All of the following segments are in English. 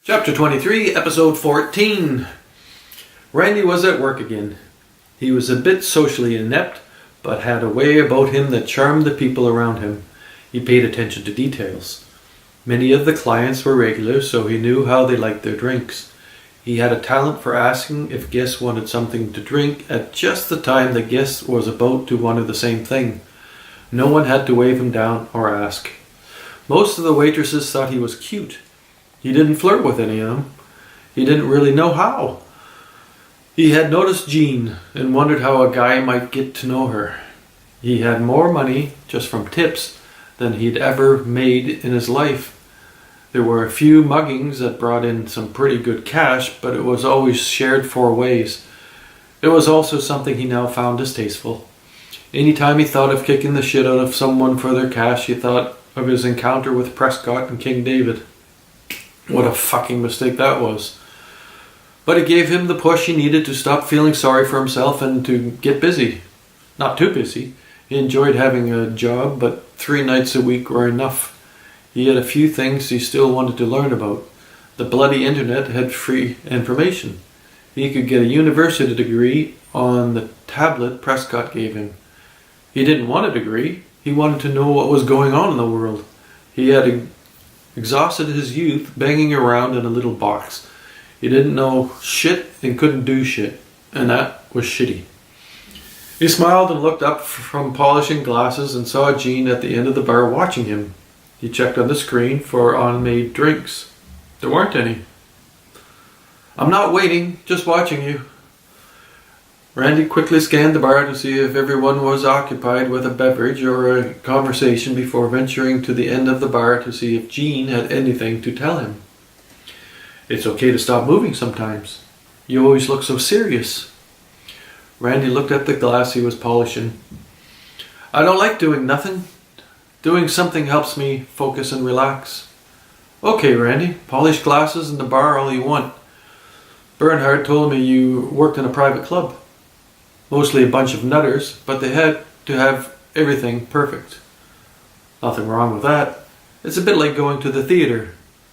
Chapter 23, Episode 14. Randy was at work again. He was a bit socially inept, but had a way about him that charmed the people around him. He paid attention to details. Many of the clients were regulars, so he knew how they liked their drinks. He had a talent for asking if guests wanted something to drink at just the time the guest was about to want the same thing. No one had to wave him down or ask. Most of the waitresses thought he was cute. He didn't flirt with any of them. He didn't really know how. He had noticed Jean and wondered how a guy might get to know her. He had more money, just from tips, than he'd ever made in his life. There were a few muggings that brought in some pretty good cash, but it was always shared 4 ways. It was also something he now found distasteful. Anytime he thought of kicking the shit out of someone for their cash, he thought of his encounter with Prescott and King David. What a fucking mistake that was. But it gave him the push he needed to stop feeling sorry for himself and to get busy. Not too busy. He enjoyed having a job, but 3 nights a week were enough. He had a few things he still wanted to learn about. The bloody internet had free information. He could get a university degree on the tablet Prescott gave him. He didn't want a degree. He wanted to know what was going on in the world. He had exhausted his youth banging around in a little box. He didn't know shit and couldn't do shit, and that was shitty. He smiled and looked up from polishing glasses and saw Jean at the end of the bar watching him. He checked on the screen for unmade drinks. There weren't any. "I'm not waiting, just watching you." Randy quickly scanned the bar to see if everyone was occupied with a beverage or a conversation before venturing to the end of the bar to see if Jean had anything to tell him. "It's okay to stop moving sometimes. You always look so serious." Randy looked at the glass he was polishing. "I don't like doing nothing. Doing something helps me focus and relax." "Okay, Randy, polish glasses in the bar all you want. Bernhard told me you worked in a private club. Mostly a bunch of nutters, but they had to have everything perfect." "Nothing wrong with that. It's a bit like going to the theater.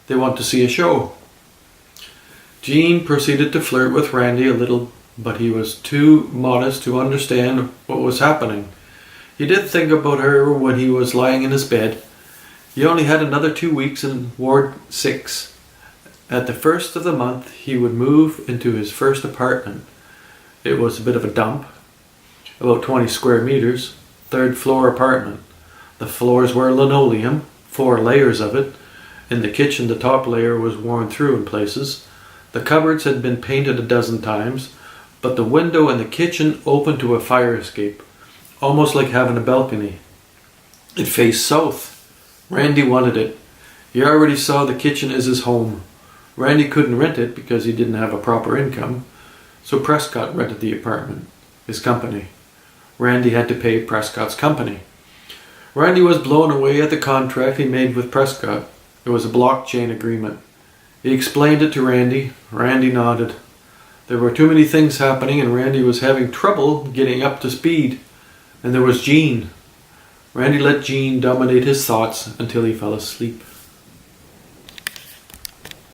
They want to see a show." Jean proceeded to flirt with Randy a little, but he was too modest to understand what was happening. He did think about her when he was lying in his bed. He only had another 2 weeks in Ward 6. At the first of the month, he would move into his first apartment. It was a bit of a dump, about 20 square meters, 3rd floor apartment. The floors were linoleum, 4 layers of it. In the kitchen, the top layer was worn through in places. The cupboards had been painted a dozen times, but the window in the kitchen opened to a fire escape, almost like having a balcony. It faced south. Randy wanted it. He already saw the kitchen as his home. Randy couldn't rent it because he didn't have a proper income. So Prescott rented the apartment, his company. Randy had to pay Prescott's company. Randy was blown away at the contract he made with Prescott. It was a blockchain agreement. He explained it to Randy. Randy nodded. There were too many things happening and Randy was having trouble getting up to speed. And there was Jean. Randy let Jean dominate his thoughts until he fell asleep.